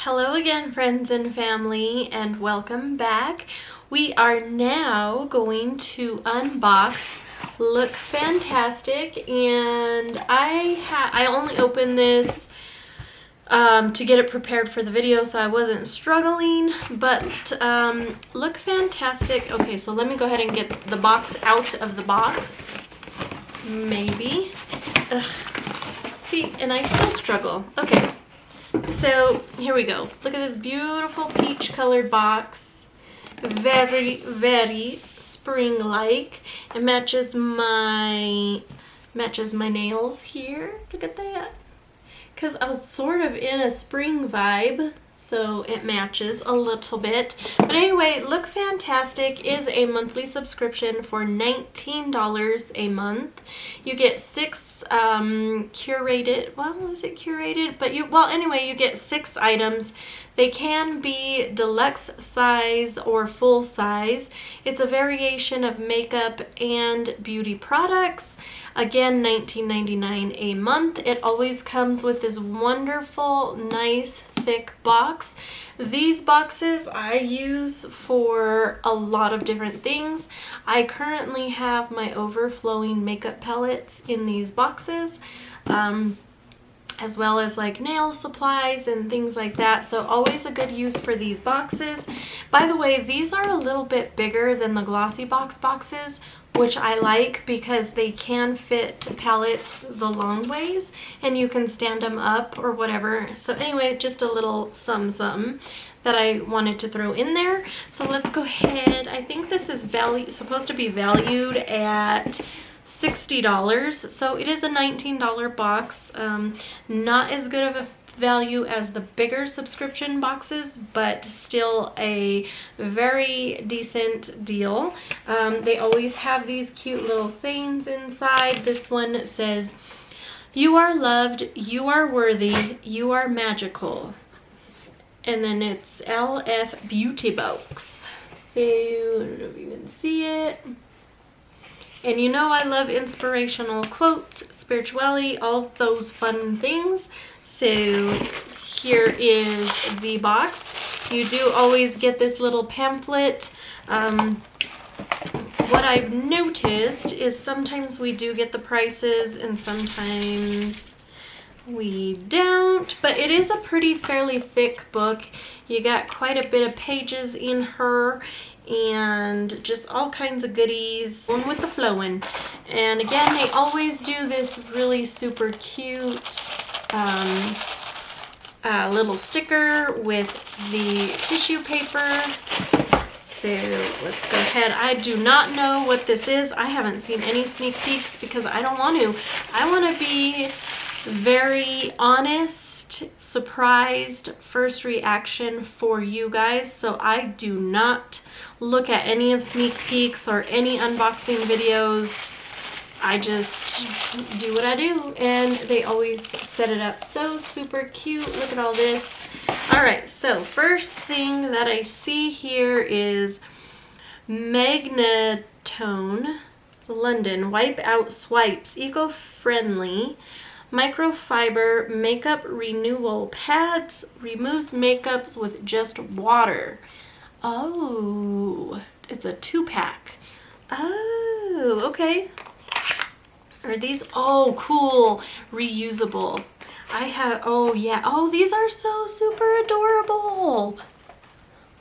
Hello again, friends and family, and welcome back. We are now going to unbox LookFantasic, and I only opened this to get it prepared for the video, so I wasn't struggling, but LookFantasic. Okay, so let me go ahead and get the box out of the box. Maybe. Ugh. See, and I still struggle. Okay. So here we go. Look at this beautiful peach colored box. Very, very spring-like. It matches my nails here. Look at that. Because I was sort of in a spring vibe, so it matches a little bit. But anyway, LookFantasic is a monthly subscription for $19 a month. You get 6 curated, well, is it curated? But anyway, you get 6 items. They can be deluxe size or full size. It's a variation of makeup and beauty products. Again, $19.99 a month. It always comes with this wonderful, nice, thick box. These boxes I use for a lot of different things. I currently have my overflowing makeup palettes in these boxes, as well as like nail supplies and things like that. So always a good use for these boxes. By the way, these are a little bit bigger than the glossy boxes, which I like because they can fit palettes the long ways and you can stand them up or whatever. So anyway, just a little something that I wanted to throw in there. So let's go ahead. I think this is supposed to be valued at $60, so it is a $19 box. Not as good of a value as the bigger subscription boxes, but still a very decent deal. They always have these cute little sayings inside. This one says, "You are loved, you are worthy, you are magical." And then it's LF Beauty Box. So I don't know if you can see it. And you know I love inspirational quotes, spirituality, all those fun things. So here is the box. You do always get this little pamphlet. What I've noticed is sometimes we do get the prices and sometimes we don't, but it is a fairly thick book. You got quite a bit of pages in her and just all kinds of goodies, one with the flowing. And again, they always do this really super cute little sticker with the tissue paper. So let's go ahead. I do not know what this is. I haven't seen any sneak peeks because I don't want to. I want to be very honest, surprised first reaction for you guys. So I do not look at any of sneak peeks or any unboxing videos. I just do what I do, and they always set it up so super cute. Look at all this. All right, so first thing that I see here is Magnetone London Wipe Out Swipes, eco-friendly microfiber makeup renewal pads, removes makeups with just water. Oh, it's a 2-pack. Oh, okay. Are these, oh cool, reusable. I have, oh yeah, oh these are so super adorable.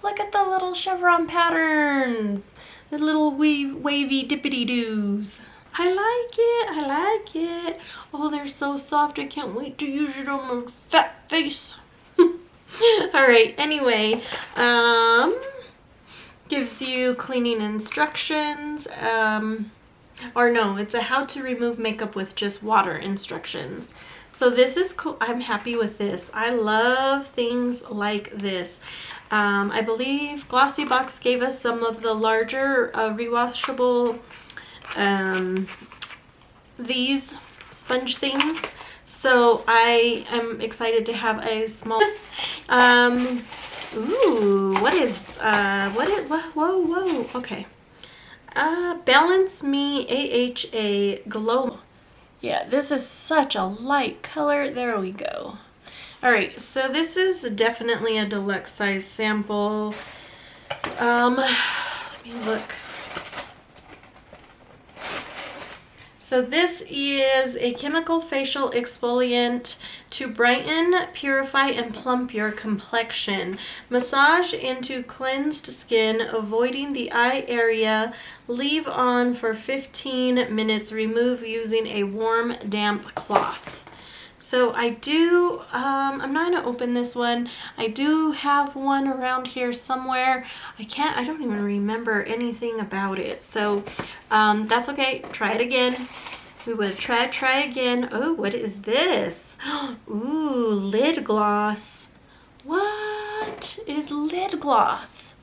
Look at the little chevron patterns, the little wavy dippity doos. I like it, I like it. Oh, they're so soft, I can't wait to use it on my fat face. Alright, anyway, gives you cleaning instructions, or no, it's a how to remove makeup with just water instructions. So this is cool. I'm happy with this. I love things like this. I believe Glossy Box gave us some of the larger rewashable these sponge things. So I am excited to have a small ooh, whoa, okay. Balance Me AHA Glow. Yeah, this is such a light color. There we go. All right, so this is definitely a deluxe size sample. Let me look. So this is a chemical facial exfoliant to brighten, purify, and plump your complexion. Massage into cleansed skin, avoiding the eye area. Leave on for 15 minutes. Remove using a warm, damp cloth. So I do, I'm not going to open this one. I do have one around here somewhere. I don't even remember anything about it. So that's okay. Try it again. We would try again. Oh, what is this? Ooh, lid gloss. What is lid gloss?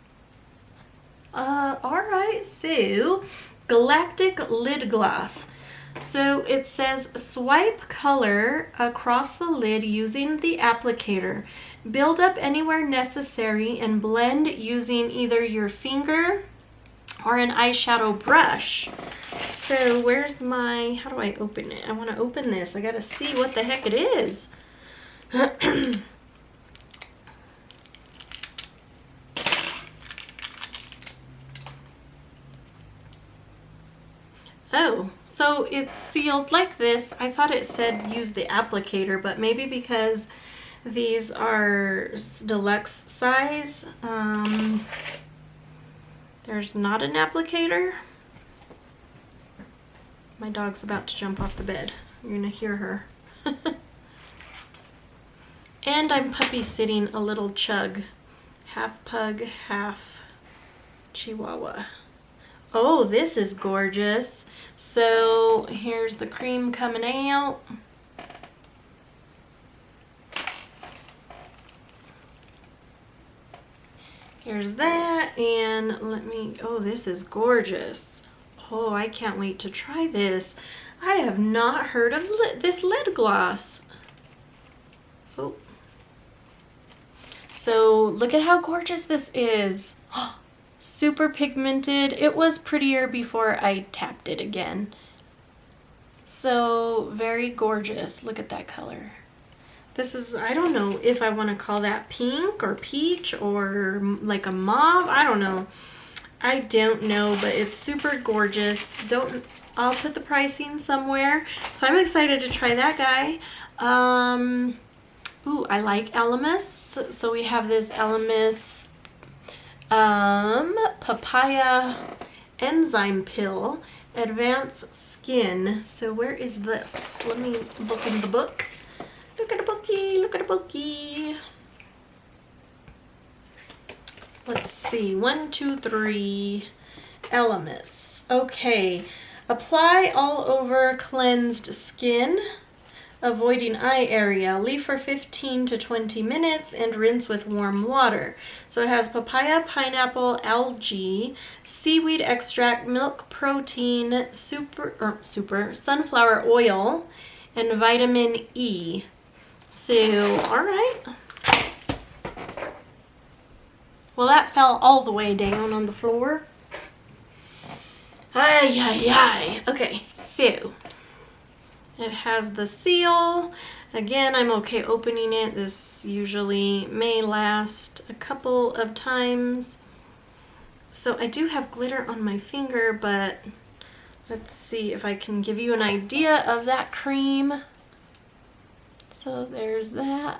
All right, so Galactic Lid Gloss. So it says swipe color across the lid using the applicator. Build up anywhere necessary and blend using either your finger or an eyeshadow brush. So where's my, how do I open it? I want to open this. I gotta see what the heck it is. Oh. So it's sealed like this. I thought it said use the applicator, but maybe because these are deluxe size, there's not an applicator. My dog's about to jump off the bed. You're gonna hear her. And I'm puppy sitting a little chug. Half pug, half chihuahua. Oh, this is gorgeous. So here's the cream coming out. Here's that, and let me, oh, this is gorgeous. Oh, I can't wait to try this. I have not heard of this lid gloss. Oh. So look at how gorgeous this is. Super pigmented. It was prettier before I tapped it again. So very gorgeous. Look at that color. This is, I don't know if I want to call that pink or peach or like a mauve. I don't know. I don't know, but it's super gorgeous. I'll put the pricing somewhere. So I'm excited to try that guy. Ooh, I like Elemis. So we have this Elemis papaya enzyme pill, advanced skin. So where is this? Let me look in the book. Look at the bookie, look at the bookie. Let's see, 1, 2, 3, Elemis. Okay, apply all over cleansed skin, avoiding eye area. Leave for 15 to 20 minutes and rinse with warm water. So it has papaya, pineapple, algae, seaweed extract, milk protein, super sunflower oil, and vitamin E. So, all right. Well, that fell all the way down on the floor. Ay, ay, ay. Okay, so it has the seal. Again, I'm okay opening it. This usually may last a couple of times. So I do have glitter on my finger, but let's see if I can give you an idea of that cream. So there's that.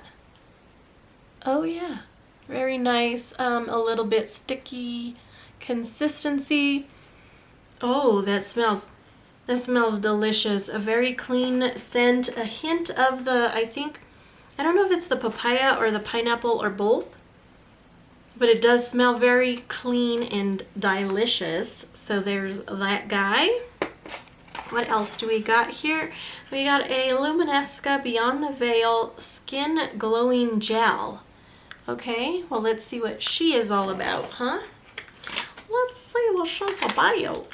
Oh yeah, very nice. A little bit sticky consistency. Oh, that smells delicious. A very clean scent. A hint of the, I don't know if it's the papaya or the pineapple or both, but it does smell very clean and delicious. So there's that guy. What else do we got here? We got a Luminesca Beyond the Veil Skin Glowing Gel. Okay, well, let's see what she is all about, huh? Let's see what she's about.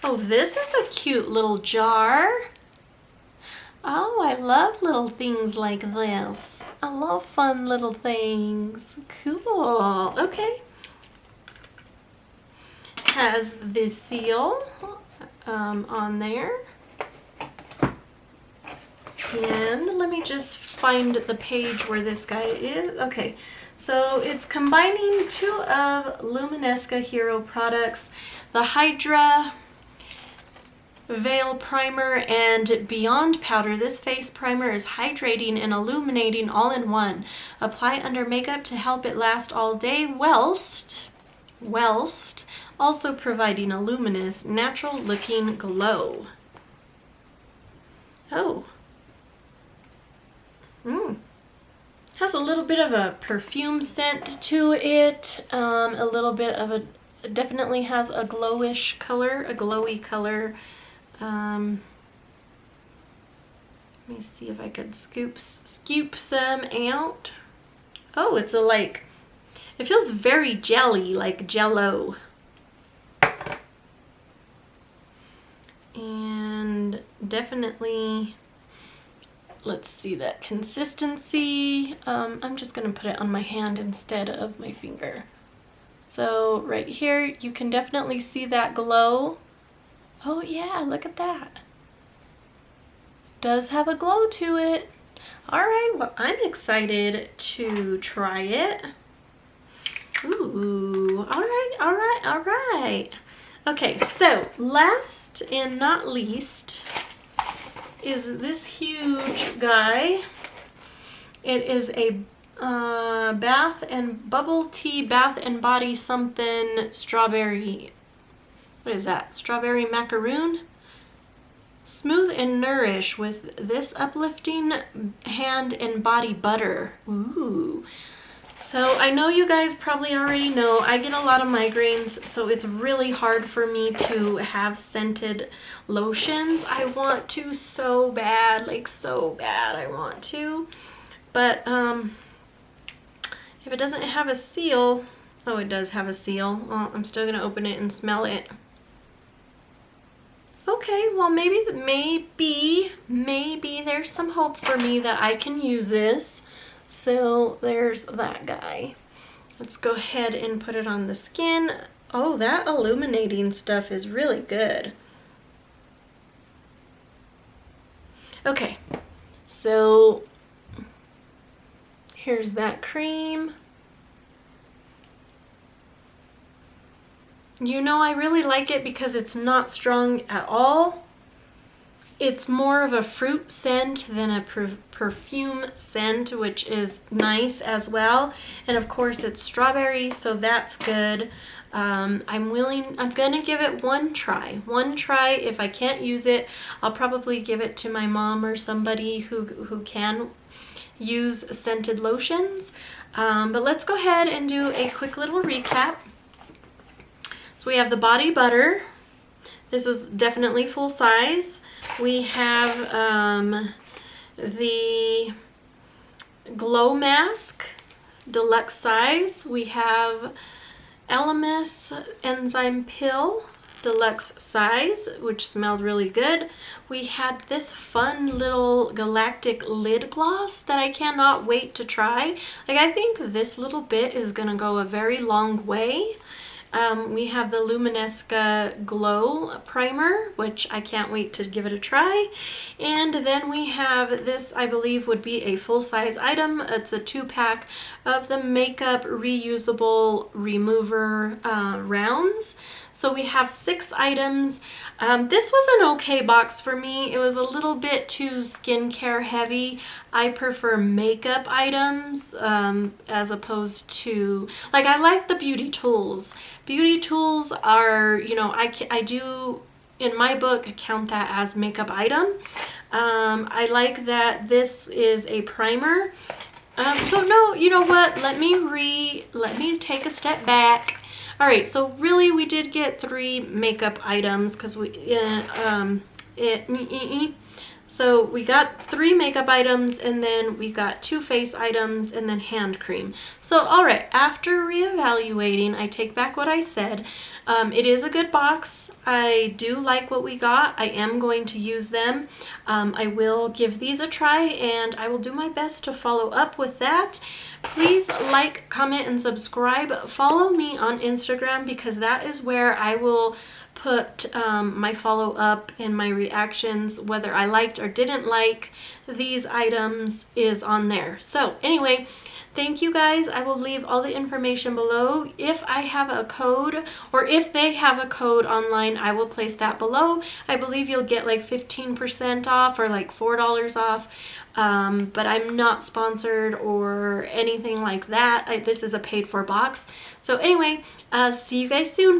Oh, this is a cute little jar. Oh, I love little things like this. I love fun little things. Cool. Okay. Has the seal on there. And let me just find the page where this guy is. Okay, so it's combining two of Luminesca Hero products, the Hydra Veil Primer and Beyond Powder. This face primer is hydrating and illuminating all in one. Apply under makeup to help it last all day whilst also providing a luminous, natural looking glow. Oh. Has a little bit of a perfume scent to it. A little bit of a, definitely has a glowish color, a glowy color. Let me see if I could scoop some out. Oh, it's a like, it feels very jelly, like Jell-O. And definitely, let's see that consistency. I'm just gonna put it on my hand instead of my finger. So right here, you can definitely see that glow. Oh yeah, look at that. Does have a glow to it. All right, well, I'm excited to try it. Ooh, all right, all right, all right. Okay, so last and not least is this huge guy. It is a bath and bubble tea, bath and body something strawberry. What is that? Strawberry macaroon? Smooth and nourish with this uplifting hand and body butter. Ooh. So I know you guys probably already know I get a lot of migraines, so it's really hard for me to have scented lotions. I want to so bad, like so bad I want to. But if it doesn't have a seal, oh, it does have a seal. Well, I'm still gonna open it and smell it. Okay, well maybe there's some hope for me that I can use this. So there's that guy. Let's go ahead and put it on the skin. Oh, that illuminating stuff is really good. Okay, so here's that cream. You know, I really like it because it's not strong at all. It's more of a fruit scent than a perfume scent, which is nice as well. And of course it's strawberry, so that's good. I'm gonna give it one try. If I can't use it, I'll probably give it to my mom or somebody who can use scented lotions. But let's go ahead and do a quick little recap. So we have the body butter. This is definitely full size. We have the glow mask, deluxe size. We have Elemis enzyme pill, deluxe size, which smelled really good. We had this fun little Galactic Lid Gloss that I cannot wait to try. Like, I think this little bit is gonna go a very long way. We have the Luminesca Glow Primer, which I can't wait to give it a try. And then we have this, I believe would be a full-size item. It's a 2-pack of the Makeup Reusable Remover rounds. So we have 6 items. This was an okay box for me. It was a little bit too skincare heavy. I prefer makeup items as opposed to, like, I like the beauty tools. Beauty tools are, you know, I do, in my book, count that as makeup item. I like that this is a primer. So no, you know what? Let me take a step back. All right, so really we did get 3 makeup items because so we got 3 makeup items, and then we got 2 face items, and then hand cream. So all right, after reevaluating, I take back what I said. It is a good box. I do like what we got. I am going to use them. I will give these a try, and I will do my best to follow up with that. Please like, comment, and subscribe. Follow me on Instagram because that is where I will put my follow-up and my reactions, whether I liked or didn't like these items, is on there. So anyway, thank you guys. I will leave all the information below. If I have a code, or if they have a code online, I will place that below. I believe you'll get like 15% off or like $4 off. But I'm not sponsored or anything like that. This is a paid for box. So anyway, see you guys soon. Bye.